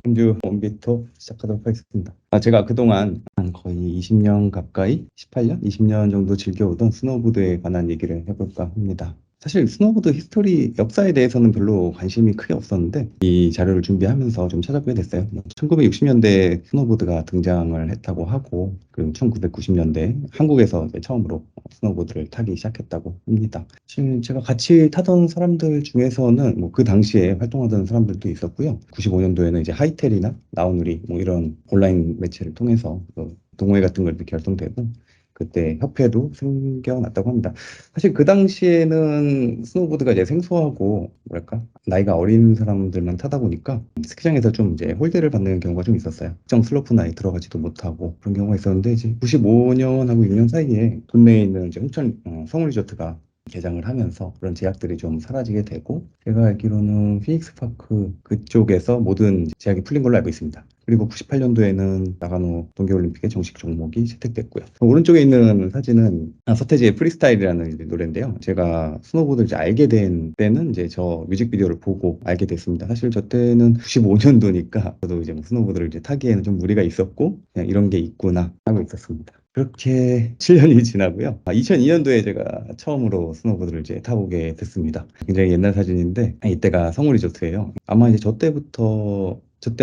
음주 원비터 시작하도록 하겠습니다. 제가 그동안 한 거의 20년 가까이, 18년, 20년 정도 즐겨오던 스노보드에 관한 얘기를 해볼까 합니다. 사실 스노보드 히스토리, 역사에 대해서는 별로 관심이 크게 없었는데 이 자료를 준비하면서 좀 찾아보게 됐어요. 1960년대에 스노보드가 등장을 했다고 하고, 그리고 1990년대 한국에서 이제 처음으로 스노보드를 타기 시작했다고 합니다. 사실 제가 같이 타던 사람들 중에서는 뭐 그 당시에 활동하던 사람들도 있었고요. 95년도에는 이제 하이텔이나 나우누리 뭐 이런 온라인 매체를 통해서 동호회 같은 걸 이렇게 결성되고, 그때 협회도 생겨났다고 합니다. 사실 그 당시에는 스노보드가 이제 생소하고 뭐랄까 나이가 어린 사람들만 타다 보니까 스키장에서 좀 이제 홀대를 받는 경우가 좀 있었어요. 특정 슬로프 나이 들어가지도 못하고 그런 경우가 있었는데, 이제 95년하고 6년 사이에 국내에 있는 이제 홍천 성울 리조트가 개장을 하면서 그런 제약들이 좀 사라지게 되고, 제가 알기로는 피닉스 파크 그쪽에서 모든 제약이 풀린 걸로 알고 있습니다. 그리고 98년도에는 나가노 동계올림픽의 정식 종목이 채택됐고요. 오른쪽에 있는 사진은 서태지의 프리스타일이라는 이제 노래인데요. 제가 스노보드를 이제 알게 된 때는 이제 저 뮤직비디오를 보고 알게 됐습니다. 사실 저 때는 95년도니까 저도 이제 뭐 스노보드를 이제 타기에는 좀 무리가 있었고, 그냥 이런 게 있구나 하고 있었습니다. 그렇게 7년이 지나고요. 2002년도에 제가 처음으로 스노보드를 이제 타보게 됐습니다. 굉장히 옛날 사진인데, 이때가 성우 리조트예요. 아마 이제 저때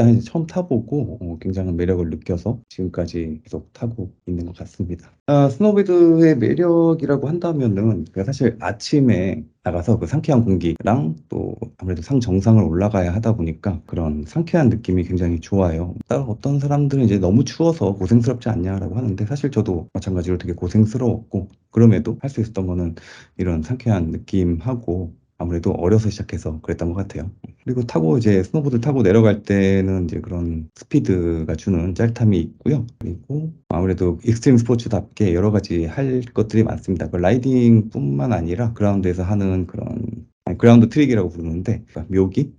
한 처음 타보고 굉장한 매력을 느껴서 지금까지 계속 타고 있는 것 같습니다. 스노보드의 매력이라고 한다면은 제가 사실 아침에 나가서 그 상쾌한 공기랑 또 아무래도 상 정상을 올라가야 하다 보니까 그런 상쾌한 느낌이 굉장히 좋아요. 따로 어떤 사람들은 이제 너무 추워서 고생스럽지 않냐라고 하는데, 사실 저도 마찬가지로 되게 고생스러웠고, 그럼에도 할 수 있었던 거는 이런 상쾌한 느낌하고, 아무래도 어려서 시작해서 그랬던 것 같아요. 그리고 타고 이제 스노보드 타고 내려갈 때는 이제 그런 스피드가 주는 짜릿함이 있고요. 그리고 아무래도 익스트림 스포츠답게 여러 가지 할 것들이 많습니다. 그 라이딩뿐만 아니라 그라운드에서 하는 그런, 아니, 그라운드 트릭이라고 부르는데, 그러니까 묘기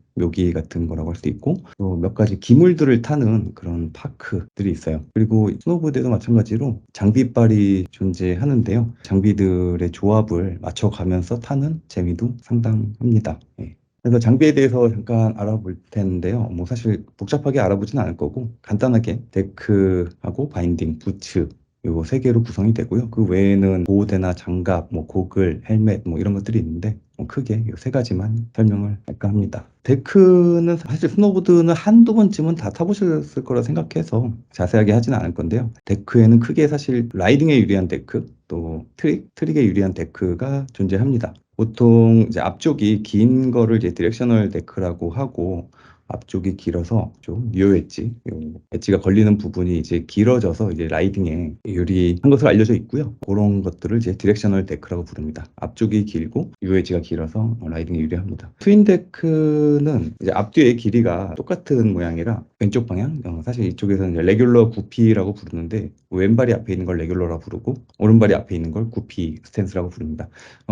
같은 거라고 할 수 있고, 또 몇 가지 기물들을 타는 그런 파크들이 있어요. 그리고 스노보드에도 마찬가지로 장비빨이 존재하는데요. 장비들의 조합을 맞춰가면서 타는 재미도 상당합니다. 예. 그래서 장비에 대해서 잠깐 알아볼 텐데요. 뭐 사실 복잡하게 알아보진 않을 거고, 간단하게 데크하고 바인딩, 부츠 요 세 개로 구성이 되고요. 그 외에는 보호대나 장갑, 뭐 고글, 헬멧 뭐 이런 것들이 있는데, 크게 요 세 가지만 설명을 할까 합니다. 데크는 사실 스노보드는 한두 번쯤은 다 타보셨을 거라 생각해서 자세하게 하지는 않을 건데요. 데크에는 크게 사실 라이딩에 유리한 데크, 또 트릭에 유리한 데크가 존재합니다. 보통 이제 앞쪽이 긴 거를 이제 디렉셔널 데크라고 하고, 앞쪽이 길어서 좀 요 엣지가 걸리는 부분이 이제 길어져서 이제 라이딩에 유리한 것으로 알려져 있고요. 그런 것들을 이제 디렉셔널 데크라고 부릅니다. 앞쪽이 길고 요 엣지가 길어서 라이딩에 유리합니다. 트윈 데크는 이제 앞뒤의 길이가 똑같은 모양이라 왼쪽 방향, 사실 이쪽에서는 이제 레귤러 구피라고 부르는데, 왼발이 앞에 있는 걸 레귤러라고 부르고 오른발이 앞에 있는 걸 구피 스탠스라고 부릅니다.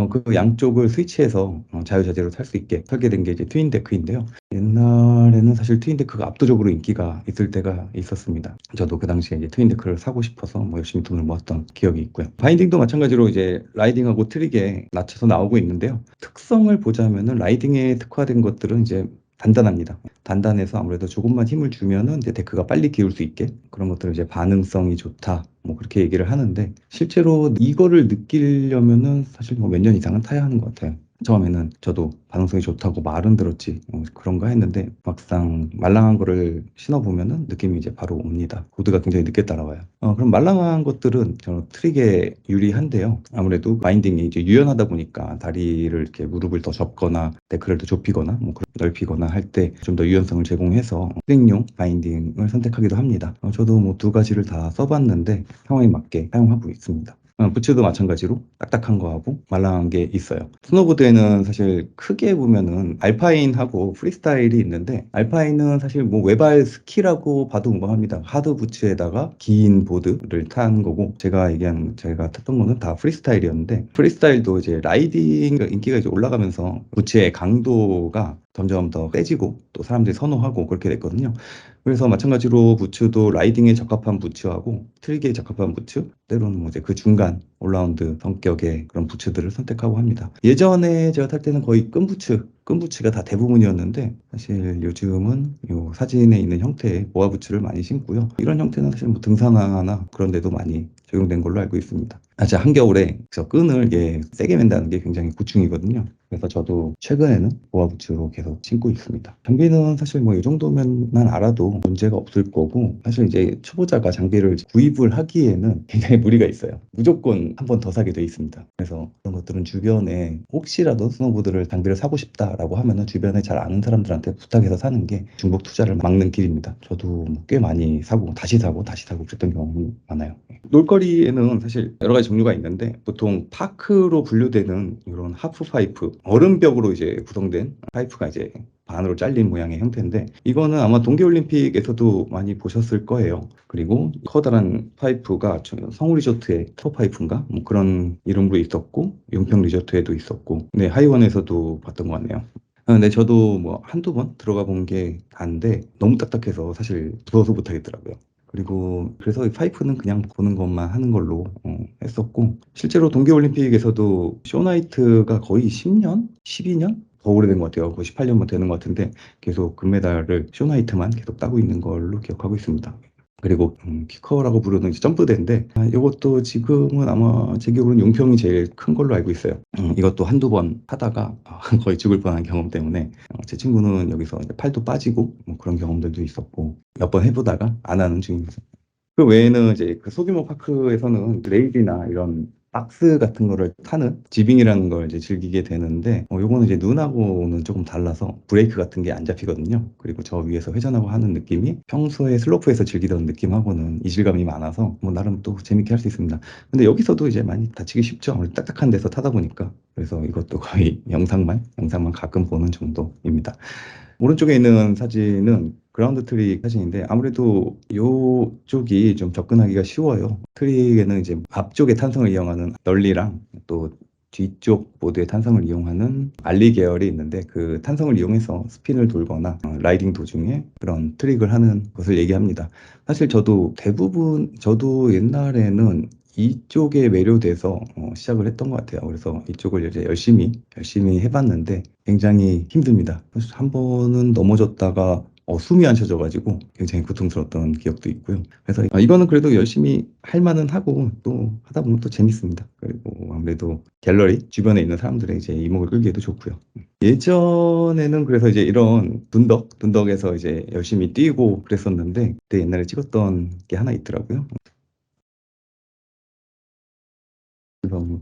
그 양쪽을 스위치해서 자유자재로 탈 수 있게 설계된 게 이제 트윈 데크인데요. 옛날에는 사실 트윈데크가 압도적으로 인기가 있을 때가 있었습니다. 저도 그 당시에 이제 트윈데크를 사고 싶어서 뭐 열심히 돈을 모았던 기억이 있고요. 바인딩도 마찬가지로 이제 라이딩하고 트릭에 낮춰서 나오고 있는데요. 특성을 보자면은 라이딩에 특화된 것들은 이제 단단합니다. 단단해서 아무래도 조금만 힘을 주면은 이제 데크가 빨리 기울 수 있게, 그런 것들은 이제 반응성이 좋다, 뭐 그렇게 얘기를 하는데, 실제로 이거를 느끼려면은 사실 뭐 몇 년 이상은 타야 하는 것 같아요. 처음에는 저도 반응성이 좋다고 말은 들었지 그런가 했는데, 막상 말랑한 거를 신어보면은 느낌이 이제 바로 옵니다. 보드가 굉장히 늦게 따라와요. 그럼 말랑한 것들은 저 트릭에 유리한데요. 아무래도 바인딩이 이제 유연하다 보니까 다리를 이렇게 무릎을 더 접거나 데크를 더 좁히거나 뭐 넓히거나 할 때 좀 더 유연성을 제공해서 트릭용 바인딩을 선택하기도 합니다. 저도 뭐 두 가지를 다 써봤는데 상황에 맞게 사용하고 있습니다. 부츠도 마찬가지로 딱딱한 거하고 말랑한 게 있어요. 스노보드에는 사실 크게 보면은 알파인하고 프리스타일이 있는데, 알파인은 사실 뭐 외발 스키라고 봐도 무방합니다. 하드 부츠에다가 긴 보드를 탄 거고, 제가 탔던 거는 다 프리스타일이었는데, 프리스타일도 이제 라이딩 인기가 이제 올라가면서 부츠의 강도가 점점 더 세지고 또 사람들이 선호하고 그렇게 됐거든요. 그래서 마찬가지로 부츠도 라이딩에 적합한 부츠하고 트릭에 적합한 부츠, 때로는 뭐 이제 그 중간 올라운드 성격의 그런 부츠들을 선택하고 합니다. 예전에 제가 탈 때는 거의 끈 부츠, 끈부츠가 다 대부분이었는데 사실 요즘은 요 사진에 있는 형태의 보아 부츠를 많이 신고요. 이런 형태는 사실 뭐 등산화나 그런 데도 많이 적용된 걸로 알고 있습니다. 사실 한겨울에 저 끈을 세게 맨다는 게 굉장히 고충이거든요. 그래서 저도 최근에는 보아 부츠로 계속 신고 있습니다. 장비는 사실 뭐 이 정도면만 알아도 문제가 없을 거고, 사실 이제 초보자가 장비를 구입을 하기에는 굉장히 무리가 있어요. 무조건 한 번 더 사게 돼 있습니다. 그래서 그런 것들은 주변에 혹시라도 스노보드를 장비를 사고 싶다라고 하면은 주변에 잘 아는 사람들한테 부탁해서 사는 게 중복 투자를 막는 길입니다. 저도 뭐꽤 많이 사고 다시 사고 다시 사고 그랬던 경험이 많아요. 놀거리에는 사실 여러 가지 종류가 있는데, 보통 파크로 분류되는 이런 하프 파이프, 얼음벽으로 이제 구성된 파이프가 이제 반으로 잘린 모양의 형태인데, 이거는 아마 동계올림픽에서도 많이 보셨을 거예요. 그리고 커다란 파이프가 성우 리조트의 터파이프인가 뭐 그런 이름으로 있었고, 용평 리조트에도 있었고, 네, 하이원에서도 봤던 것 같네요. 근데 저도 뭐 한두 번 들어가 본 게 다인데 너무 딱딱해서 사실 무서워서 못 하겠더라고요. 그리고 그래서 이 파이프는 그냥 보는 것만 하는 걸로 했었고, 실제로 동계올림픽에서도 쇼나이트가 거의 10년? 12년? 더 오래된 것 같아요. 거의 18년만 되는 것 같은데 계속 금메달을 쇼나이트만 계속 따고 있는 걸로 기억하고 있습니다. 그리고 키커라고 부르는 이제 점프대인데, 이것도 지금은 아마 제 기억으로는 용평이 제일 큰 걸로 알고 있어요. 이것도 한두 번 하다가 거의 죽을 뻔한 경험 때문에 제 친구는 여기서 이제 팔도 빠지고 뭐 그런 경험들도 있었고, 몇 번 해보다가 안 하는 중입니다. 그 외에는 이제 그 소규모 파크에서는 레일이나 이런 박스 같은 거를 타는 지빙이라는 걸 이제 즐기게 되는데, 요거는 이제 눈하고는 조금 달라서 브레이크 같은 게 안 잡히거든요. 그리고 저 위에서 회전하고 하는 느낌이 평소에 슬로프에서 즐기던 느낌하고는 이질감이 많아서 뭐 나름 또 재밌게 할 수 있습니다. 근데 여기서도 이제 많이 다치기 쉽죠. 아무래도 딱딱한 데서 타다 보니까. 그래서 이것도 거의 영상만 가끔 보는 정도입니다. 오른쪽에 있는 사진은 그라운드 트릭 사진인데, 아무래도 이쪽이 좀 접근하기가 쉬워요. 트릭에는 이제 앞쪽의 탄성을 이용하는 널리랑 또 뒤쪽 보드의 탄성을 이용하는 알리 계열이 있는데, 그 탄성을 이용해서 스핀을 돌거나 라이딩 도중에 그런 트릭을 하는 것을 얘기합니다. 사실 저도 옛날에는 이쪽에 매료돼서 시작을 했던 것 같아요. 그래서 이쪽을 이제 열심히 해봤는데 굉장히 힘듭니다. 그래서 한 번은 넘어졌다가 숨이 안 쉬어져가지고 굉장히 고통스러웠던 기억도 있고요. 그래서 이거는 그래도 열심히 할 만은 하고, 또 하다 보면 또 재밌습니다. 그리고 아무래도 갤러리 주변에 있는 사람들의 이제 이목을 끌기에도 좋고요. 예전에는 그래서 이제 이런 둔덕에서 이제 열심히 뛰고 그랬었는데, 그때 옛날에 찍었던 게 하나 있더라고요. 그래서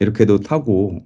이렇게도 타고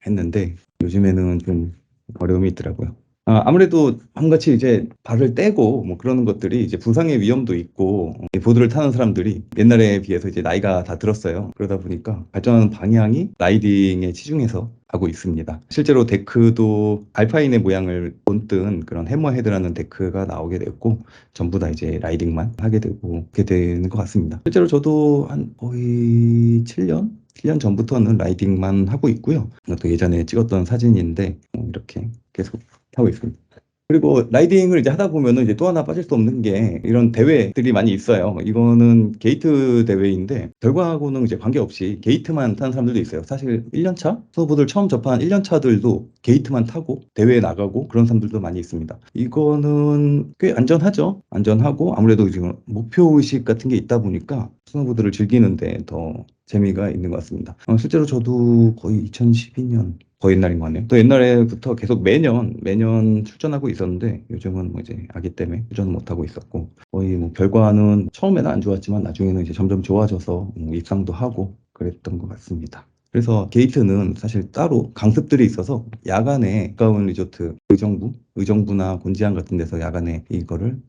했는데 요즘에는 좀 어려움이 있더라고요. 아무래도 함같이 이제 발을 떼고 뭐 그러는 것들이 이제 부상의 위험도 있고, 이 보드를 타는 사람들이 옛날에 비해서 이제 나이가 다 들었어요. 그러다 보니까 발전하는 방향이 라이딩에 치중해서 하고 있습니다. 실제로 데크도 알파인의 모양을 본뜬 그런 해머헤드라는 데크가 나오게 됐고, 전부 다 이제 라이딩만 하게 되고 그렇게 되는 것 같습니다. 실제로 저도 한 거의 7년 전부터는 라이딩만 하고 있고요. 또 예전에 찍었던 사진인데 이렇게 계속 하고 있습니다. 그리고 라이딩을 이제 하다 보면은 이제 또 하나 빠질 수 없는 게 이런 대회들이 많이 있어요. 이거는 게이트 대회인데 결과하고는 이제 관계없이 게이트만 타는 사람들도 있어요. 사실 1년 차 스노보드를 처음 접한 1년 차들도 게이트만 타고 대회에 나가고 그런 사람들도 많이 있습니다. 이거는 꽤 안전하죠. 안전하고 아무래도 지금 목표 의식 같은 게 있다 보니까 스노보드를 즐기는데 더 재미가 있는 것 같습니다. 실제로 저도 거의 2012년 더 옛날인 것 같네요. 또 옛날에부터 계속 매년 출전하고 있었는데, 요즘은 뭐 이제 아기 때문에 출전을 못하고 있었고, 거의 뭐 결과는 처음에는 안 좋았지만 나중에는 이제 점점 좋아져서 입상도 하고 그랬던 것 같습니다. 그래서 게이트는 사실 따로 강습들이 있어서 야간에 가까운 리조트 의정부나 곤지암 같은 데서 야간에 이거를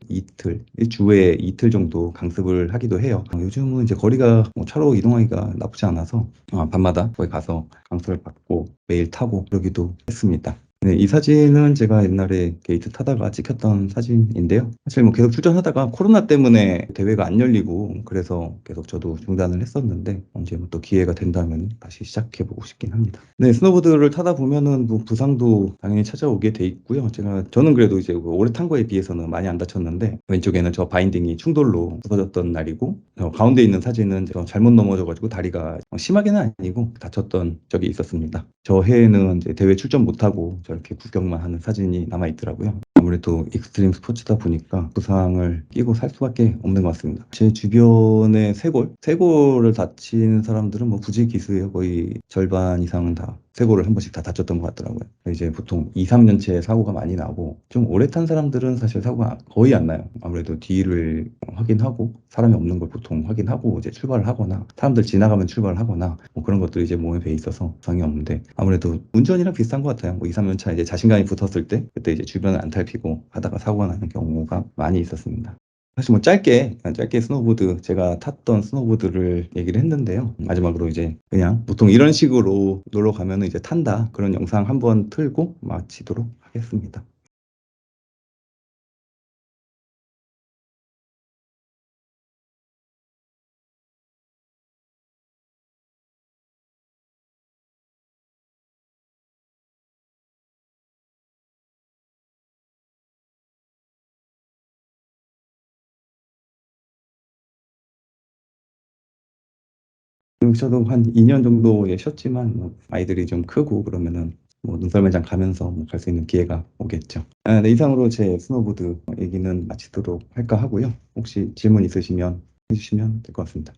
주에 이틀 정도 강습을 하기도 해요. 요즘은 이제 거리가 뭐 차로 이동하기가 나쁘지 않아서 밤마다 거기 가서 강습을 받고 매일 타고 그러기도 했습니다. 네, 이 사진은 제가 옛날에 게이트 타다가 찍혔던 사진인데요. 사실 뭐 계속 출전하다가 코로나 때문에 대회가 안 열리고 그래서 계속 저도 중단을 했었는데 언제 뭐 또 기회가 된다면 다시 시작해보고 싶긴 합니다. 네, 스노보드를 타다 보면은 뭐 부상도 당연히 찾아오게 돼 있고요. 저는 그래도 이제 그 오래 탄 거에 비해서는 많이 안 다쳤는데 왼쪽에는 저 바인딩이 충돌로 부서졌던 날이고 가운데 있는 사진은 제가 잘못 넘어져가지고 다리가 심하게는 아니고 다쳤던 적이 있었습니다. 저 해에는 이제 대회 출전 못하고 저렇게 구경만 하는 사진이 남아 있더라고요. 아무래도 익스트림 스포츠다 보니까 부상을 끼고 살 수밖에 없는 것 같습니다. 제 주변에 쇄골을 다친 사람들은 뭐 부지기수예요. 거의 절반 이상은 다 쇄골을 한 번씩 다 다쳤던 것 같더라고요. 이제 보통 2, 3년째 사고가 많이 나고 좀 오래 탄 사람들은 사실 사고가 거의 안 나요. 아무래도 뒤를 확인하고 사람이 없는 걸 보통 확인하고 이제 출발을 하거나 사람들 지나가면 출발을 하거나 뭐 그런 것들이 이제 몸에 배 있어서 부상이 없는데 아무래도 운전이랑 비슷한 것 같아요. 뭐 2, 3년 차 이제 자신감이 붙었을 때 그때 이제 주변을 안 살피고 하다가 사고가 나는 경우가 많이 있었습니다. 사실 뭐 짧게 스노보드 제가 탔던 스노보드를 얘기를 했는데요. 마지막으로 이제 그냥 보통 이런 식으로 놀러 가면은 이제 탄다 그런 영상 한번 틀고 마치도록 하겠습니다. 저도 한 2년 정도 예, 쉬었지만 뭐 아이들이 좀 크고 그러면은 뭐 눈썰매장 가면서 뭐 갈 수 있는 기회가 오겠죠. 네, 이상으로 제 스노보드 얘기는 마치도록 할까 하고요. 혹시 질문 있으시면 해주시면 될 것 같습니다.